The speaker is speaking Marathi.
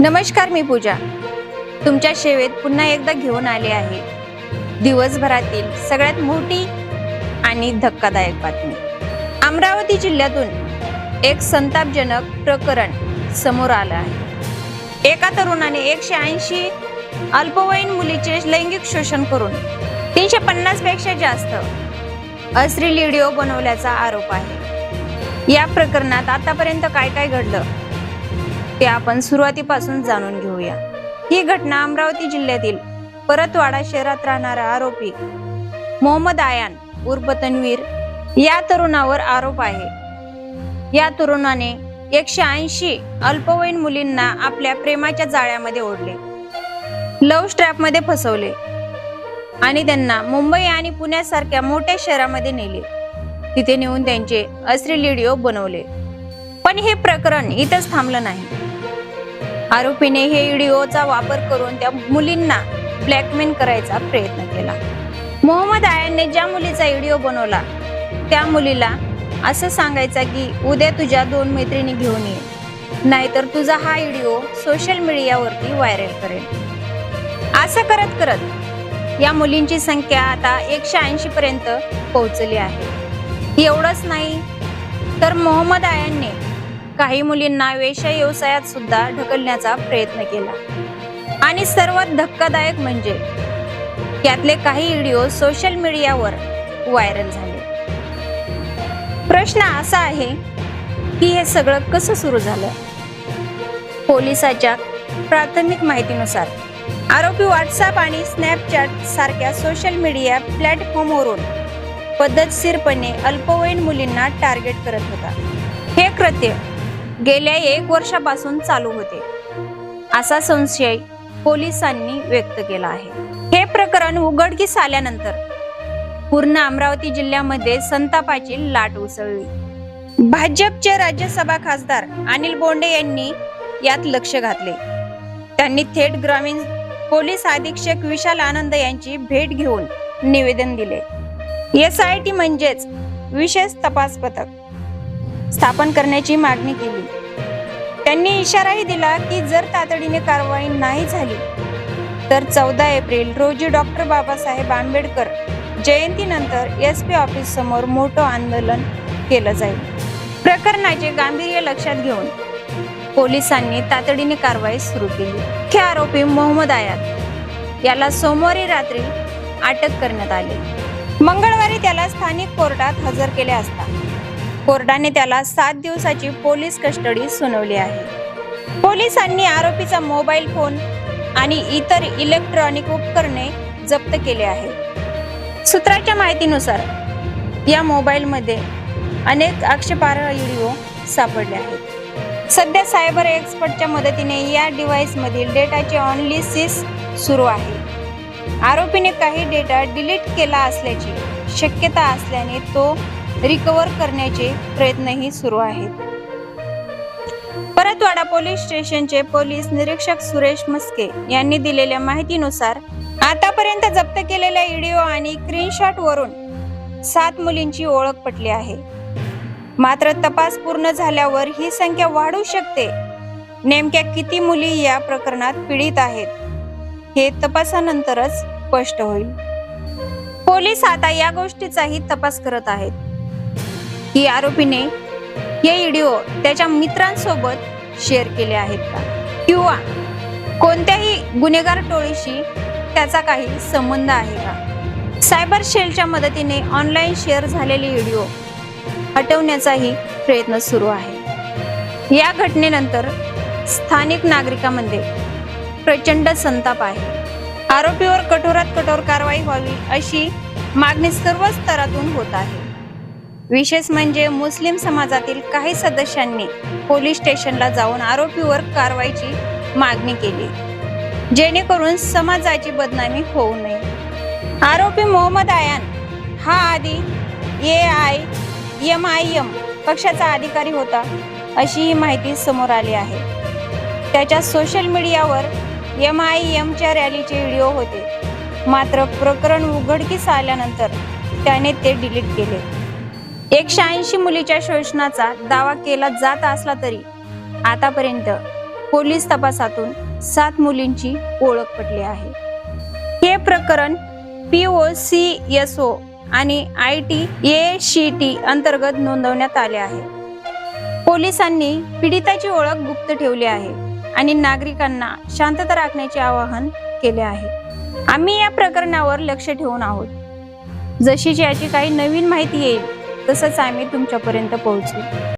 नमस्कार, मी पूजा तुमच्या सेवेत पुन्हा एकदा घेऊन आले आहे दिवसभरातील सगळ्यात मोठी आणि धक्कादायक बातमी। अमरावती जिल्ह्यातून एक संतापजनक प्रकरण समोर आलं आहे। एका तरुणाने 180 अल्पवयीन मुलीचे लैंगिक शोषण करून 350 पेक्षा जास्त अश्लील व्हिडिओ बनवल्याचा आरोप आहे। या प्रकरणात आतापर्यंत काय काय घडलं ते आपण सुरुवातीपासून जाणून घेऊया। ही घटना अमरावती जिल्ह्यातील परतवाडा शहरात राहणारा आरोपी मोहम्मद आयान उर्फ तन्वीर या तरुणावर आरोप आहे। या तरुणाने 180 अल्पवयीन मुलींना आपल्या प्रेमाच्या जाळ्यामध्ये ओढले, लव्ह ट्रॅप मध्ये फसवले आणि त्यांना मुंबई आणि पुण्यासारख्या मोठ्या शहरामध्ये नेले। तिथे नेऊन त्यांचे अश्लील व्हिडिओ बनवले। पण हे प्रकरण इथंच थांबलं नाही। आरोपीने हे व्हिडिओचा वापर करून त्या मुलींना ब्लॅकमेल करायचा प्रयत्न केला। मोहम्मद आयानने ज्या मुलीचा व्हिडिओ बनवला त्या मुलीला असं सांगायचा की उद्या तुझ्या 2 मैत्रिणी घेऊन ये, नाहीतर तुझा हा व्हिडिओ सोशल मीडियावरती व्हायरल करेल। असं करत करत या मुलींची संख्या आता 180 पर्यंत पोहोचली आहे। एवढंच नाही तर मोहम्मद आयानने काही मुलींना वेश्या व्यवसायात सुद्धा ढकलण्याचा प्रयत्न केला आणि सर्वात धक्कादायक म्हणजे यातले काही व्हिडिओ सोशल मीडियावर व्हायरल झाले। प्रश्न असा आहे की हे सगळं कसं सुरू झालं? पोलिसांच्या प्राथमिक माहितीनुसार आरोपी व्हॉट्सअप आणि स्नॅपचॅट सारख्या सोशल मीडिया प्लॅटफॉर्मवरून पद्धतशीरपणे अल्पवयीन मुलींना टार्गेट करत होता। हे कृत्य गेल्या 1 वर्षापासून चालू होते असा संशय पोलिसांनी व्यक्त केला आहे। हे प्रकरण उघडकीस आल्यानंतर पूर्ण अमरावती जिल्ह्यामध्ये संतापाची लाट उसळली। भाजपचे राज्यसभा खासदार अनिल बोंडे यांनी यात लक्ष घातले। त्यांनी थेट ग्रामीण पोलीस अधीक्षक विशाल आनंद यांची भेट घेऊन निवेदन दिले। SIT म्हणजेच विशेष तपास पथक स्थापन करण्याची मागणी केली। त्यांनी इशाराही दिला की जर तातडीने कारवाई नाही झाली तर 14 एप्रिल रोजी डॉक्टर बाबासाहेब आंबेडकर जयंतीनंतर SP ऑफिस समोर मोठं आंदोलन केलं जाईल। प्रकरणाचे गांभीर्य लक्षात घेऊन पोलिसांनी तातडीने कारवाई सुरू केली। मुख्य आरोपी मोहम्मद आयान याला सोमवारी रात्री अटक करण्यात आली। मंगळवारी त्याला स्थानिक कोर्टात हजर केले असता कोर्टाने त्याला 7 दिवसाची पोलीस कस्टडी सुनावली आहे। पोलिसांनी आरोपीचा मोबाईल फोन आणि इतर इलेक्ट्रॉनिक उपकरणे जप्त केले आहेत। सूत्रांच्या माहितीनुसार या मोबाईलमध्ये अनेक आक्षेपार्ह व्हिडिओ सापडले आहेत। सध्या सायबर एक्सपर्टच्या मदतीने या डिव्हाइस मधील डेटाचे अनालिसिस सुरू आहे। आरोपीने काही डेटा डिलीट केला असल्याची शक्यता असल्याने तो रिकव्हर करण्याचे प्रयत्नही सुरू आहेत। परतवाडा पोलीस स्टेशनचे पोलीस निरीक्षक सुरेश मस्के यांनी दिलेल्या माहितीनुसार आतापर्यंत जप्त केलेल्या व्हिडिओ आणि स्क्रीनशॉट वरून 7 मुलींची ओळख पटली आहे। मात्र तपास पूर्ण झाल्यावर ही संख्या वाढू शकते। नेमक्या किती मुली या प्रकरणात पीडित आहेत हे तपासानंतरच स्पष्ट होईल। पोलीस आता या गोष्टीचाही तपास करत आहेत की आरोपीने हे व्हिडिओ त्याच्या मित्रांसोबत शेअर केले आहेत का किंवा कोणत्याही गुन्हेगार टोळीशी त्याचा काही संबंध आहे का। सायबर सेलच्या मदतीने ऑनलाईन शेअर झालेले व्हिडिओ हटवण्याचाही प्रयत्न सुरू आहे। या घटनेनंतर स्थानिक नागरिकांमध्ये प्रचंड संताप आहे। आरोपीवर कठोरात कठोर कारवाई व्हावी अशी मागणी सर्व स्तरातून होत आहे। विशेष म्हणजे मुस्लिम समाजातील काही सदस्यांनी पोलीस स्टेशनला जाऊन आरोपीवर कारवाईची मागणी केली, जेणेकरून समाजाची बदनामी होऊ नये। आरोपी मोहम्मद आयान हा आधी AIMIM पक्षाचा अधिकारी होता अशी ही माहिती समोर आली आहे। त्याच्या सोशल मीडियावर MIMच्या रॅलीचे व्हिडिओ होते, मात्र प्रकरण उघडकीस आल्यानंतर त्याने ते डिलीट केले। 180 मुलीच्या शोषणाचा दावा केला जात असला तरी आतापर्यंत पोलीस तपासातून 7 मुलींची ओळख पटली आहे. हे प्रकरण POCSO आणि ITACT अंतर्गत नोंदवण्यात आले आहे. पोलिसांनी पीडिताची ओळख गुप्त ठेवली आहे आणि नागरिकांना शांतता राखण्याचे आवाहन केले आहे. आम्ही या प्रकरणावर लक्ष ठेवून आहोत. जशी याची काही नवीन माहिती येईल तसंच आम्ही तुमच्यापर्यंत पोहोचू.